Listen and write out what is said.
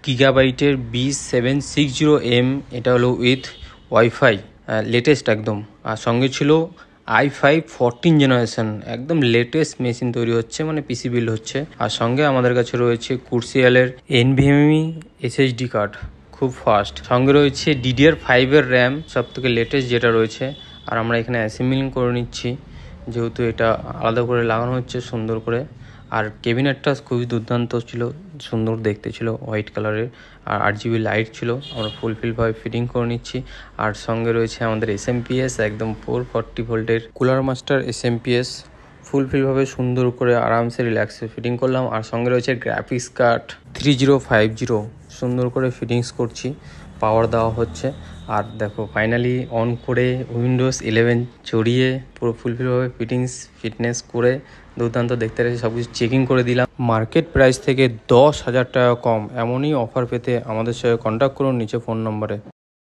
গিগাবাইটের B760M, এটা হলো with wifi, latest একদম। আর সঙ্গে ছিল i5 14 জেনারেশন, একদম লেটেস্ট মেশিন তৈরি হচ্ছে, মানে পিসি বিল্ড হচ্ছে। আর সঙ্গে আমাদের কাছে রয়েছে কুরসিয়ালের NVMe SSD কার্ড, খুব ফাস্ট। সঙ্গে রয়েছে DDR5 এর র্যাম, সব থেকে লেটেস্ট যেটা রয়েছে। আর আমরা এখানে অ্যাসেম্বলিং করে নিচ্ছি, যেহেতু এটা আলাদা করে লাগানো হচ্ছে সুন্দর করে। আর কেবিনেটটা খুবই দুর্দান্ত ছিল, সুন্দর দেখতে ছিল, হোয়াইট কালারের। আর 8GB লাইট ছিল, আমরা ফুলফিলভাবে ফিটিং করে নিচ্ছি। আর সঙ্গে রয়েছে আমাদের SMPS, একদম 440 ভোল্টের কুলার মাস্টার SMPS, ফুলফিলভাবে সুন্দর করে আরামসে রিল্যাক্সে ফিটিং করলাম। আর সঙ্গে রয়েছে গ্রাফিক্স কার্ড 3050, সুন্দর করে ফিটিংস করছি, পাওয়ার দেওয়া হচ্ছে। আর দেখো ফাইনালি অন করে উইন্ডোজ 11 চড়িয়ে পুরো ফুলফিলভাবে ফিটনেস করে দুর্দান্ত দেখতে রয়েছে, সব কিছু চেকিং করে দিলাম। মার্কেট প্রাইস থেকে 10,000 টাকা কম এমনই অফার পেতে আমাদের সঙ্গে কন্ট্যাক্ট করুন নিচে ফোন নম্বরে।